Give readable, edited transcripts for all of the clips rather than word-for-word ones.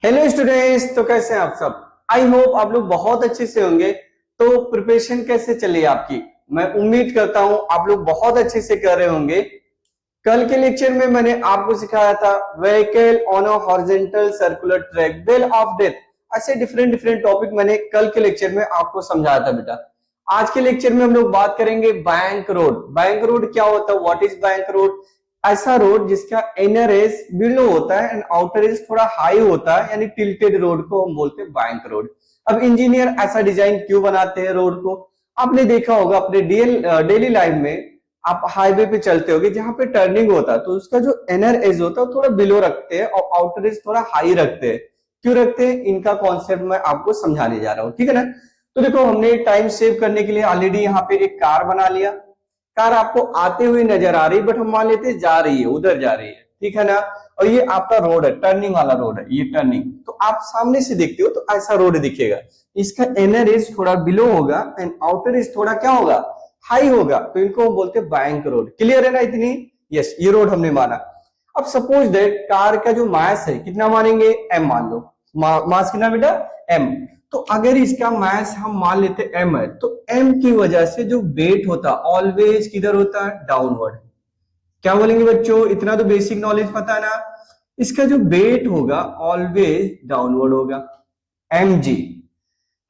Hello students, तो कैसे हैं आप सब। आई होप आप लोग बहुत अच्छे से होंगे। तो प्रिपरेशन कैसे चली आपकी। मैं उम्मीद करता हूं आप लोग बहुत अच्छे से कर रहे होंगे। कल के लेक्चर में मैंने आपको सिखाया था vehicle on a horizontal circular track, well of death. ऐसे डिफरेंट डिफरेंट टॉपिक मैंने कल के लेक्चर में आपको समझाया था बेटा। आज के लेक्चर में हम लोग बात करेंगे बैंक रोड। बैंक रोड क्या होता है, व्हाट इज बैंक रोड। ऐसा रोड जिसका इनर एज बिलो होता है एंड आउटर एज थोड़ा हाई होता है, यानी टिल्टेड रोड को हम बोलते हैं बैंक रोड। अब इंजीनियर ऐसा डिजाइन क्यों बनाते हैं रोड को। आपने देखा होगा अपने डेली लाइफ में, आप हाईवे पे चलते होगे जहां पे टर्निंग होता है तो उसका जो इनर एज होता है वो थोड़ा बिलो रखते हैं और आउटर एज थोड़ा हाई रखते हैं। क्यों रखते हैं, इनका कॉन्सेप्ट मैं आपको समझाने जा रहा हूँ, ठीक है ना। तो देखो, हमने टाइम सेव करने के लिए ऑलरेडी यहाँ पे एक कार बना लिया। कार आपको आते हुए नजर आ रही, बट हम मान लेते जा रही है, उधर जा रही है, ठीक है ना। और ये आपका रोड है, टर्निंग वाला रोड है, ये टर्निंग। तो आप सामने से देखते हो तो ऐसा रोड दिखेगा। इसका इनर एज थोड़ा बिलो होगा एंड आउटर एज थोड़ा क्या होगा, हाई होगा। तो इनको हम बोलते हैं बैंक रोड। क्लियर है ना इतनी। यस, ये रोड हमने माना। अब सपोज दैट कार का जो मास है कितना मानेंगे, एम मान लो। मास कितना बेटा, एम। तो अगर इसका मास हम मान लेते एम है तो एम की वजह से जो वेट होता ऑलवेज किधर होता है, डाउनवर्ड। क्या बोलेंगे बच्चों, इतना तो बेसिक नॉलेज पता है ना। इसका जो वेट होगा ऑलवेज डाउनवर्ड होगा। M G.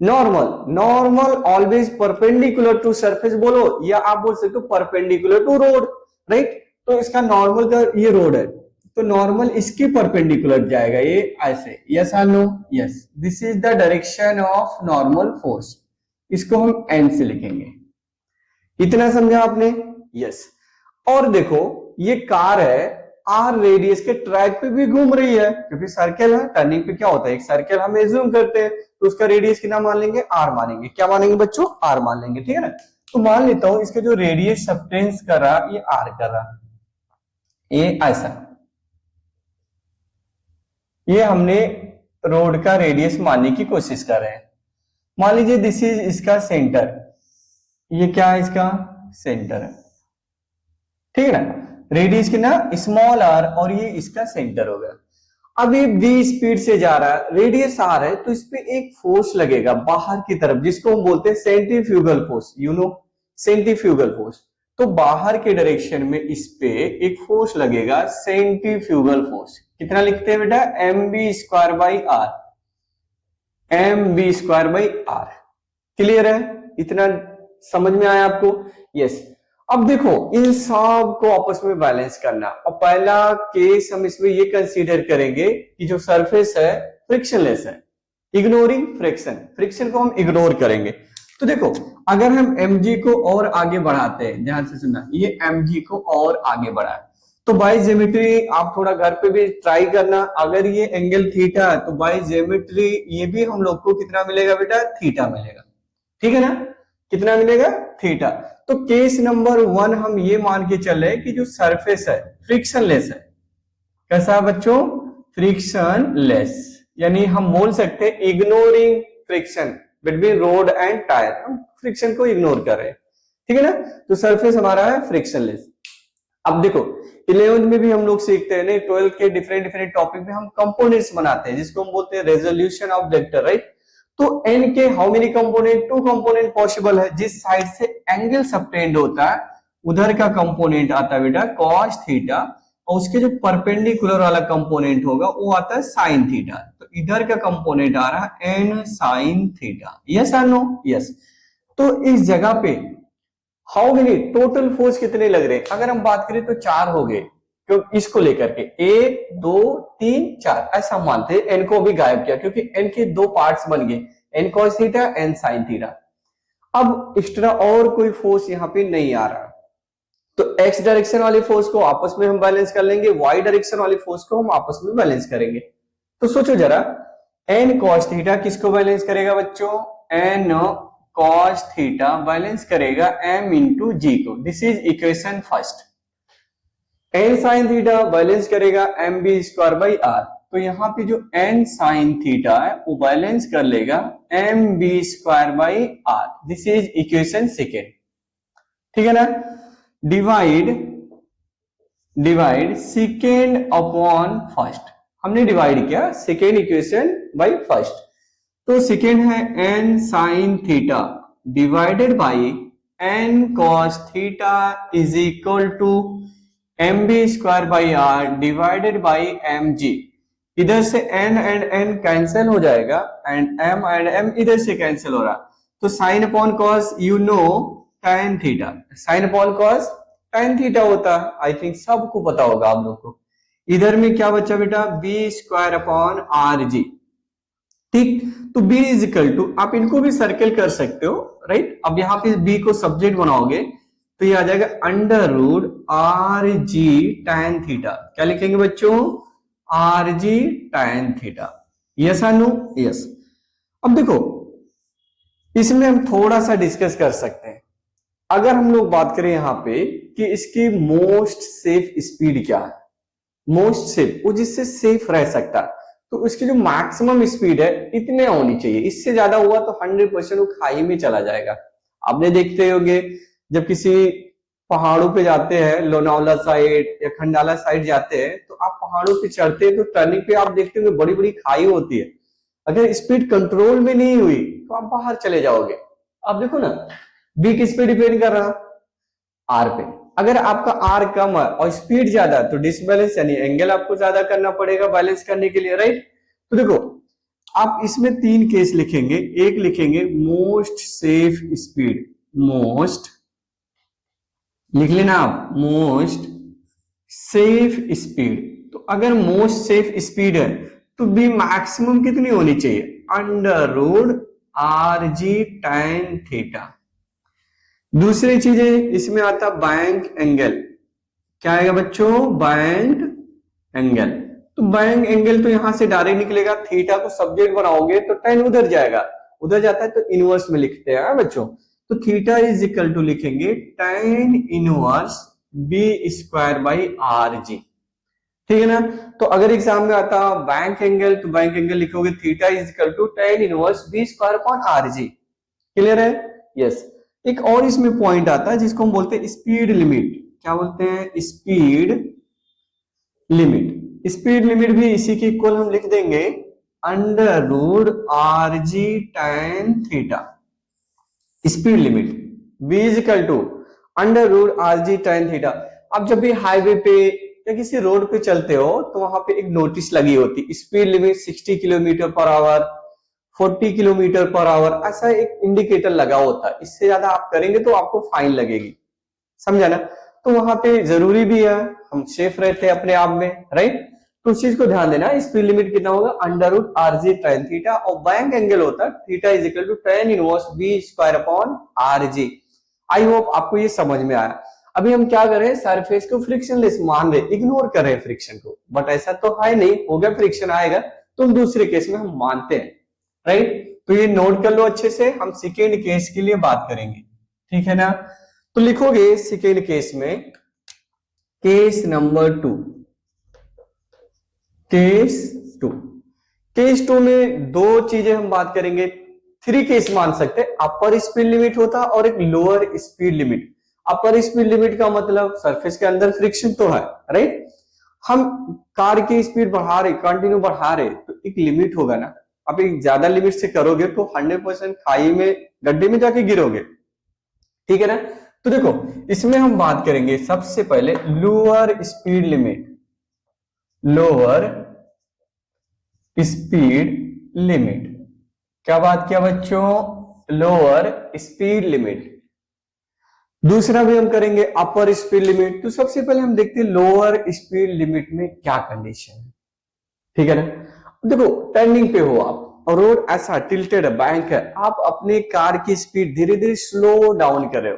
Normal, normal always perpendicular to surface बोलो, या आप बोल सकते हो परपेंडिकुलर टू रोड, राइट। तो इसका नॉर्मल का ये रोड है तो नॉर्मल इसके परपेंडिकुलर जाएगा, ये ऐसे। यस और no, yes, this is the direction of normal force. इसको हम एन से लिखेंगे। इतना समझा आपने। यस। और देखो, ये कार है, आर रेडियस के ट्रैक पे भी घूम रही है क्योंकि सर्कल है। टर्निंग पे क्या होता है, एक सर्कल हम एज्यूम करते हैं तो उसका रेडियस कितना मान लेंगे, आर मानेंगे। क्या मानेंगे बच्चों, आर मान लेंगे, ठीक है ना। तो मान लेता हूं इसका जो रेडियस सबटेंस कर रहा, ये आर कर रहा, ये ऐसा। ये हमने रोड का रेडियस मानने की कोशिश कर रहे हैं। मान लीजिए दिस इज इसका सेंटर, ये क्या है, इसका सेंटर है, ठीक है ना। रेडियस की ना स्मॉल आर, और ये इसका सेंटर हो गया। अब ये v स्पीड से जा रहा है, रेडियस आर है, तो इस पे एक फोर्स लगेगा बाहर की तरफ जिसको हम बोलते हैं centrifugal force, you know, centrifugal force. तो बाहर के डायरेक्शन में इस पे एक फोर्स लगेगा, सेंट्रीफ्यूगल फोर्स। कितना लिखते हैं बेटा, M B square by R, M B square by R. Clear है, इतना समझ में आया आपको। यस। अब देखो, इन सब को आपस में बैलेंस करना, और पहला केस हम इसमें ये कंसीडर करेंगे कि जो सरफेस है फ्रिक्शनलेस है, इग्नोरिंग फ्रिक्शन, फ्रिक्शन को हम इग्नोर करेंगे। तो देखो, अगर हम mg को और आगे बढ़ाते हैं, ध्यान से सुनना, ये mg को और आगे बढ़ाए तो बाय ज्योमेट्री आप थोड़ा घर पे भी ट्राई करना। अगर ये एंगल थीटा है तो बाय ज्योमेट्री ये भी हम लोग को कितना मिलेगा बेटा, थीटा मिलेगा, ठीक है ना। कितना मिलेगा, थीटा। तो केस नंबर 1 हम ये मान के चल रहे कि जो सरफेस है फ्रिक्शनलेस है। कैसा है बच्चों, फ्रिक्शनलेस। यानी हम बोल सकते हैं ignoring friction between road and tyre, हम फ्रिक्शन को इग्नोर कर रहे हैं, ठीक है ना। तो सरफेस हमारा है फ्रिक्शनलेस। अब देखो, 11th में भी हम लोग सीखते हैं, नहीं 12th के डिफरेंट डिफरेंट टॉपिक में हम कंपोनेंट्स बनाते हैं जिसको हम बोलते हैं रेजोल्यूशन ऑफ वेक्टर, राइट। तो n के how many component, 2 component possible है। जिस साइड से एंगल सबटेंड होता है उधर का कंपोनेंट आता है बेटा cos थीटा, और उसके जो परपेंडिकुलर वाला कंपोनेंट होगा वो आता है sin थीटा। तो इधर का कंपोनेंट आ रहा है n sin थीटा। यस और नो, यस। तो इस जगह पे हाउ मेनी टोटल फोर्स कितने लग रहे हैं, अगर हम बात करें तो 4 हो गए। क्यों, इसको लेकर के 1 2 3 4 ऐसा मानते हैं। एन को भी गायब किया क्योंकि एन के 2 पार्ट्स बन गए, N cos theta, N sin theta. अब एक्स्ट्रा और कोई फोर्स यहाँ पे नहीं आ रहा, तो एक्स डायरेक्शन वाले फोर्स को आपस में हम बैलेंस कर लेंगे, वाई डायरेक्शन वाले फोर्स को हम आपस में बैलेंस करेंगे। तो सोचो जरा, एन cos थीटा किसको बैलेंस करेगा बच्चों, एन cos थीटा बैलेंस करेगा m इंटू जी को। This is equation first. N sin theta balance करेगा m B square by r. तो यहाँ पे जो एन sin थीटा है वो बैलेंस कर लेगा M B square by R. This is equation second, ठीक है ना। Divide, divide second upon first. हमने डिवाइड किया सेकेंड इक्वेशन बाई फर्स्ट। तो सेकेंड है n sin theta divided by n cos theta is equal to mb square by r divided by mg। इधर से n and n cancel हो जाएगा and m and m इधर से cancel हो रहा, तो sine upon cos you know tan theta, sine upon cos tan theta होता है, आई थिंक सबको पता होगा आप लोग को। इधर में क्या बचा बेटा, b square upon R G. ठीक, तो b इज इक्वल टू, आप इनको भी सर्कल कर सकते हो राइट। अब यहाँ पे b को सब्जेक्ट बनाओगे तो ये आ जाएगा under root R G tan theta. क्या लिखेंगे बच्चों, R G tan theta. Yes or no, yes. अब देखो इसमें हम थोड़ा सा डिस्कस कर सकते हैं। अगर हम लोग बात करें यहाँ पे कि इसकी मोस्ट सेफ स्पीड क्या है, मोस्ट सेफ वो जिससे सेफ रह सकता है, तो उसकी जो मैक्सिमम स्पीड है इतने होनी चाहिए। इससे ज्यादा हुआ तो 100% वो खाई में चला जाएगा। आपने देखते होंगे जब किसी पहाड़ों पे जाते हैं, लोनावला साइड या खंडाला साइड जाते हैं, तो आप पहाड़ों पे चढ़ते हैं तो टर्निंग पे आप देखते होंगे बड़ी बड़ी खाई होती है। अगर स्पीड कंट्रोल में नहीं हुई तो आप बाहर चले जाओगे। आप देखो ना, बी किस पे डिपेंड कर रहा, आर पे। अगर आपका आर कम है और स्पीड ज्यादा है तो डिसबैलेंस यानी एंगल आपको ज्यादा करना पड़ेगा बैलेंस करने के लिए, राइट। तो देखो आप इसमें तीन केस लिखेंगे। एक लिखेंगे मोस्ट सेफ स्पीड, मोस्ट लिख लेना आप, मोस्ट सेफ स्पीड। तो अगर मोस्ट सेफ स्पीड है तो बी मैक्सिमम कितनी होनी चाहिए, under root R G tan theta. दूसरी चीज है इसमें आता बैंक एंगल। क्या आएगा बच्चों, बैंक एंगल। तो बैंक एंगल तो यहां से डायरेक्ट निकलेगा, थीटा को सब्जेक्ट बनाओगे तो टेन उधर जाएगा, उधर जाता है तो इनवर्स में लिखते हैं बच्चों। तो थीटा इज इक्वल टू लिखेंगे tan inverse B square by R G. ठीक है ना। तो अगर एग्जाम में आता बैंक एंगल तो बैंक एंगल लिखोगे theta is equal to tan inverse B square upon R G. Clear है, यस। एक और इसमें पॉइंट आता है जिसको हम बोलते हैं स्पीड लिमिट। क्या बोलते हैं, स्पीड लिमिट। स्पीड लिमिट भी इसी के इक्वल हम लिख देंगे under root R G tan theta. Speed limit v is equal to under root R G tan theta. अब जब भी हाईवे पे या किसी रोड पे चलते हो तो वहां पे एक नोटिस लगी होती, speed limit 60 kilometre per hour, 40 kilometre per hour, ऐसा एक इंडिकेटर लगा होता है। इससे ज्यादा आप करेंगे तो आपको फाइन लगेगी, समझा ना। तो वहां पे जरूरी भी है हम सेफ रहते हैं अपने आप में, राइट। तो उस चीज को ध्यान देना, स्पीड लिमिट कितना होगा under root R G tan theta, और बैंक एंगल होता है theta is equal to tan inverse B square upon R G. I hope आपको ये समझ में आया। अभी हम क्या करें, सरफेस को फ्रिक्शनलेस मान रहे, इग्नोर कर रहे हैं फ्रिक्शन को, बट ऐसा तो है नहीं, होगा फ्रिक्शन आएगा तो दूसरे केस में हम मानते हैं, राइट। तो ये नोट कर लो अच्छे से, हम सेकेंड केस के लिए बात करेंगे, ठीक है ना। तो लिखोगे सेकेंड केस में, केस नंबर 2, केस टू में दो चीजें हम बात करेंगे। 3 केस मान सकते हैं, अपर स्पीड लिमिट होता और एक लोअर स्पीड लिमिट। अपर स्पीड लिमिट का मतलब सरफेस के अंदर फ्रिक्शन तो है, राइट। हम कार की स्पीड बढ़ा रहे, कंटिन्यू बढ़ा रहे, तो एक लिमिट होगा ना। आप एक ज्यादा लिमिट से करोगे तो 100% खाई में, गड्ढे में जाके गिरोगे, ठीक है ना। तो देखो इसमें हम बात करेंगे सबसे पहले lower speed limit, lower speed limit. क्या बात किया बच्चों, लोअर स्पीड लिमिट। दूसरा भी हम करेंगे अपर स्पीड लिमिट। तो सबसे पहले हम देखते हैं लोअर स्पीड लिमिट में क्या कंडीशन है, ठीक है ना। देखो टर्निंग पे हो आप और रोड ऐसा टिल्टेड बैंक है, आप अपने कार की स्पीड धीरे धीरे स्लो डाउन कर रहे हो।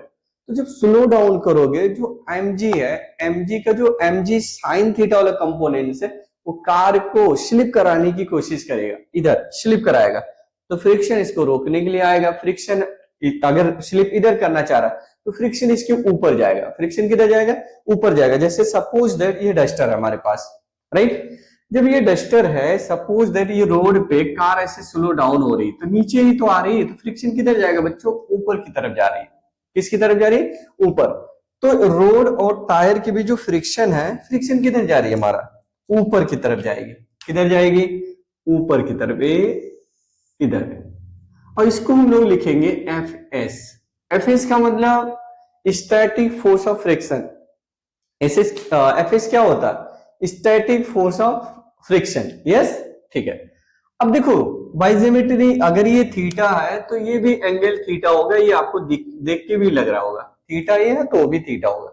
तो जब स्लो डाउन करोगे, जो mg है, mg का जो mg साइन थीटा वाला कंपोनेंट है, वो कार को स्लिप कराने की कोशिश करेगा, इधर स्लिप कराएगा, तो फ्रिक्शन इसको रोकने के लिए आएगा। फ्रिक्शन अगर स्लिप इधर करना चाह रहा तो फ्रिक्शन इसके ऊपर जाएगा। फ्रिक्शन किधर जाएगा, ऊपर जाएगा। जैसे सपोज दैट ये डस्टर है हमारे पास, राइट। जब ये डस्टर है, सपोज दैट ये रोड पे कार ऐसे स्लो डाउन हो रही है तो नीचे ही तो आ रही है, तो फ्रिक्शन किधर जाएगा बच्चों, ऊपर की तरफ जा रही है। किसकी तरफ जा रही है, ऊपर। तो रोड और टायर के बीच जो फ्रिक्शन है, फ्रिक्शन किधर जा रही है हमारा, ऊपर की तरफ जाएगी, किधर जाएगी, ऊपर की तरफ, इधर। और इसको हम लोग लिखेंगे एफ एस। एफ एस का मतलब static force of friction. F S क्या होता है, static force of friction. Yes, ठीक है। अब देखो बाय ज्योमेट्री अगर ये थीटा है तो ये भी एंगल थीटा होगा, ये आपको देख के भी लग रहा होगा, थीटा ये है तो भी थीटा होगा।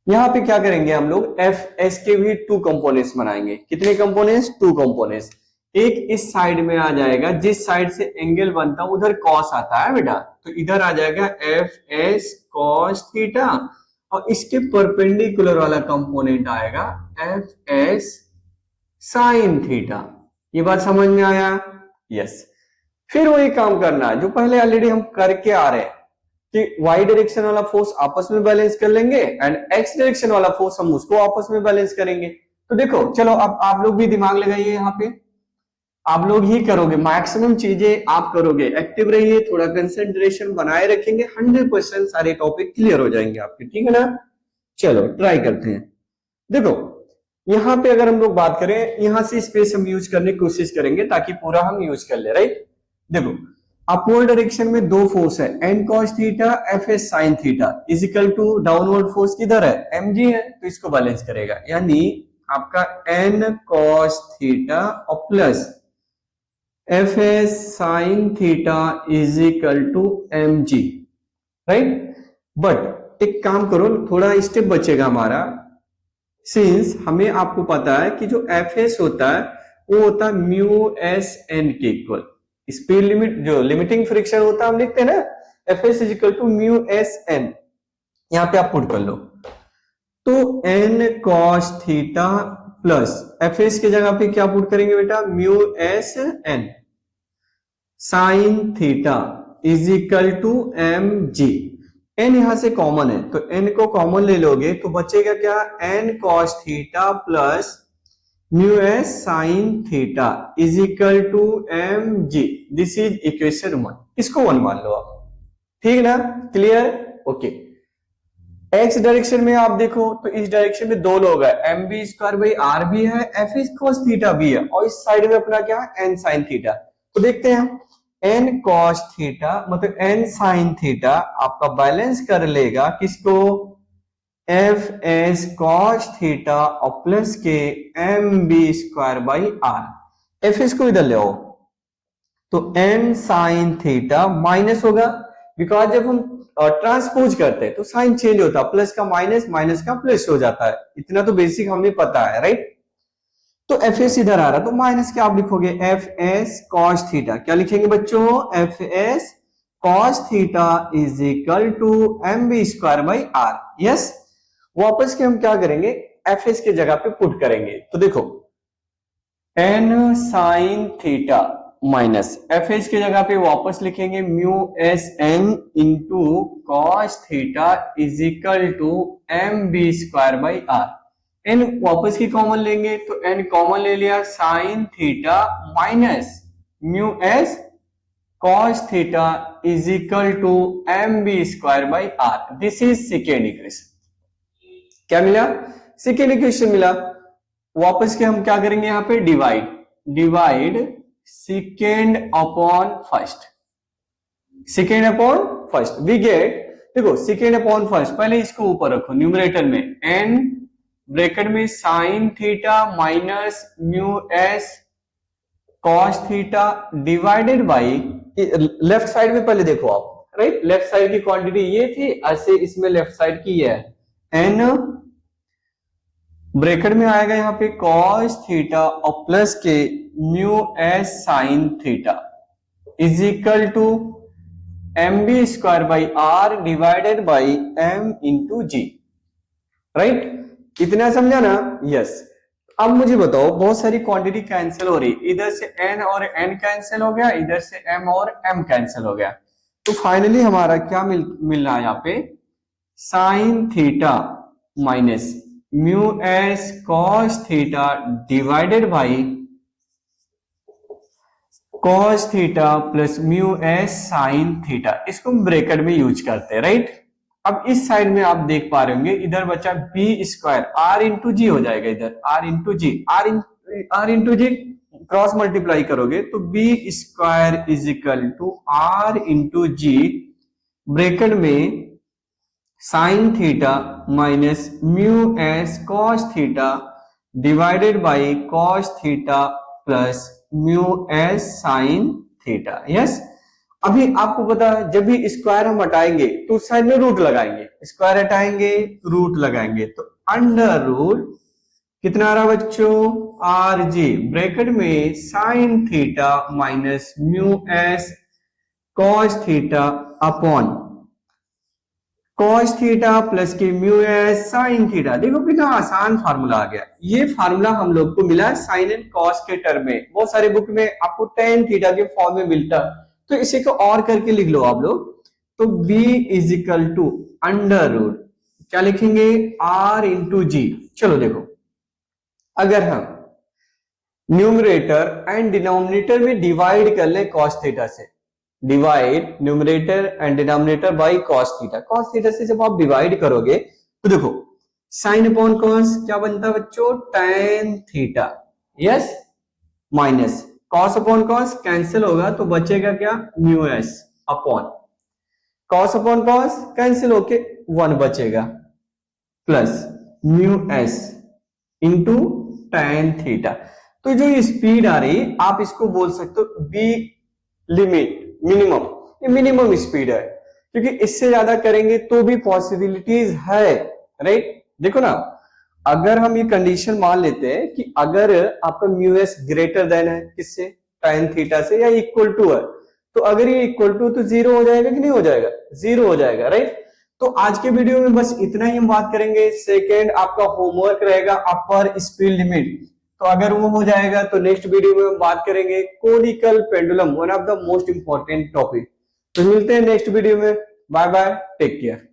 यहाँ पे क्या करेंगे हम लोग, एफ एस के भी टू कंपोनेंट्स बनाएंगे। कितने कंपोनेंट्स, टू कंपोनेंट्स। एक इस साइड में आ जाएगा, जिस साइड से एंगल बनता है उधर कॉस आता है बेटा, तो इधर आ जाएगा एफ एस कॉस थीटा, और इसके परपेंडिकुलर वाला कंपोनेंट आएगा एफ एस साइन थीटा। ये बात समझ में आया, यस। फिर वही काम करना है जो पहले ऑलरेडी हम करके आ रहे हैं कि वाई डायरेक्शन वाला फोर्स आपस में बैलेंस कर लेंगे एंड एक्स डायरेक्शन वाला फोर्स हम उसको आपस में बैलेंस करेंगे। तो देखो चलो अब आप लोग भी दिमाग लगाइए, यहाँ पे आप लोग ही करोगे, मैक्सिमम चीजें आप करोगे, एक्टिव रहिए, थोड़ा कंसंट्रेशन बनाए रखेंगे, 100% सारे टॉपिक क्लियर हो जाएंगे आपके, ठीक है ना। चलो ट्राई करते हैं। देखो यहाँ पे अगर हम लोग बात करें, यहां से स्पेस हम यूज करने की कोशिश करेंगे ताकि पूरा हम यूज कर ले, राइट। देखो अपवर्ड डायरेक्शन में दो फोर्स है, N cos theta F S sine theta is equal to downward force किधर है, एम जी है, तो इसको बैलेंस करेगा, यानी आपका एन कॉस थीटा और plus F S sine theta is equal to M G, right. But एक काम करो, थोड़ा स्टेप बचेगा हमारा, सिंस हमें आपको पता है कि जो एफ एस होता है वो होता है म्यू एस एन के इक्वल। स्पीड लिमिट जो लिमिटिंग फ्रिक्शन होता है हम लिखते हैं ना, F S is equal to mu S N, यहां पे आप पुट कर लो। तो N cos theta plus F S की जगह पे क्या पुट करेंगे बेटा, mu S N sine theta is equal to M G. N यहां से कॉमन है तो एन को कॉमन ले लोगे तो बचेगा क्या, N cos theta plus mu S sine theta is equal to M G. This is equation 1, इसको 1 मान लो आप, ठीक ना, क्लियर, ओके। एक्स डायरेक्शन में आप देखो तो इस डायरेक्शन में दो लोग है, M B square by R भी है, एफ इज कॉस थीटा भी है, और इस साइड में अपना क्या है, एन साइन थीटा। तो देखते हैं एन कॉस थीटा मतलब एन साइन थीटा आपका बैलेंस कर लेगा किसको, एफ एस कॉस थीटा और प्लस के M B square by R. F S को इधर ले आओ तो एन साइन थीटा माइनस होगा, बिकॉज जब हम ट्रांसपोज करते हैं तो साइन चेंज होता है, प्लस का माइनस, माइनस का प्लस हो जाता है, इतना तो बेसिक हमें पता है, राइट। तो एफ एस इधर आ रहा तो माइनस क्या आप लिखोगे, एफ एस कॉस थीटा, क्या लिखेंगे बच्चों, F S cos theta is equal to M B square by R. Yes, वापस के हम क्या करेंगे, एफ एस की जगह पे पुट करेंगे, तो देखो N sine theta minus F S की जगह पे वापस लिखेंगे mu S N into cos theta is equal to M B square by R. N वापस की कॉमन लेंगे तो एन कॉमन ले लिया, sine theta minus mu S cos theta is equal to M B square by R. This is second equation. क्या मिला, second equation मिला। वापस के हम क्या करेंगे, यहाँ पे divide second upon first, second upon first we get, देखो सेकेंड अपॉन फर्स्ट, पहले इसको ऊपर रखो न्यूमरेटर में, एन ब्रैकेट में sine theta minus mu S cos theta divided by, left side में पहले देखो आप, राइट, लेफ्ट साइड की क्वांटिटी ये थी, ऐसे इसमें लेफ्ट साइड की है, एन ब्रैकेट में आएगा यहाँ पे कॉस थीटा और प्लस के mu S sine theta is equal to M B square by R divided by M into G, right. इतना समझा ना, यस। अब मुझे बताओ, बहुत सारी क्वांटिटी कैंसिल हो रही, इधर से एन और एन कैंसिल हो गया, इधर से एम और एम कैंसिल हो गया, तो फाइनली हमारा क्या मिल रहा है यहाँ पे, sign theta minus mu S cos theta divided by cos theta plus mu S sine theta, इसको हम ब्रैकेट में यूज करते हैं, राइट। अब इस साइड में आप देख पा रहे होंगे इधर बचा v square, r into g हो जाएगा, इधर r into g, r r into g cross multiply करोगे तो v square is equal to r into g bracket में sine theta minus mu S cos theta divided by cos theta plus mu S sine theta. Yes, अभी आपको पता है जब भी square हम हटाएंगे तो उस साइड में रूट लगाएंगे, स्क्वायर हटाएंगे रूट लगाएंगे, तो अंडर रूट कितना आ रहा बच्चों, आर जी ब्रैकेट में sine theta minus mu S cos theta upon cos theta plus के म्यू एस साइन थीटा। देखो कितना आसान फार्मूला आ गया। ये फार्मूला हम लोग को मिला साइन एंड कॉस के टर्म में, बहुत सारे बुक में आपको टेन थीटा के फॉर्म में मिलता, तो इसी को और करके लिख लो आप लोग। तो b is equal to under root क्या लिखेंगे, r इंटू जी। चलो देखो, अगर हम न्यूमरेटर एंड डिनोमिनेटर में डिवाइड कर ले कॉस थीटा से, divide numerator and denominator by cos theta, cos theta से जब आप डिवाइड करोगे तो देखो साइन अपॉन कॉस क्या बनता है बच्चों, tan theta. Yes, minus cos upon cos cancel होगा तो बचेगा क्या, mu S upon cos upon cos cancel होके 1 बचेगा plus mu S into tan theta. तो जो ये स्पीड आ रही आप इसको बोल सकते हो बी लिमिट मिनिमम, ये मिनिमम स्पीड है, क्योंकि इससे ज्यादा करेंगे तो भी पॉसिबिलिटीज है, राइट। देखो ना, अगर हम ये कंडीशन मान लेते हैं कि अगर आपका म्यू एस ग्रेटर देन है किससे, tan थीटा से, या इक्वल टू है, तो अगर ये इक्वल टू तो जीरो हो जाएगा कि नहीं हो जाएगा, जीरो हो जाएगा, राइट। तो आज के वीडियो में बस इतना ही हम बात करेंगे। सेकेंड आपका होमवर्क रहेगा अपर स्पीड लिमिट, तो अगर वो हो जाएगा तो नेक्स्ट वीडियो में हम बात करेंगे conical pendulum, one of the most important topic. तो मिलते हैं नेक्स्ट वीडियो में, बाय बाय, टेक केयर।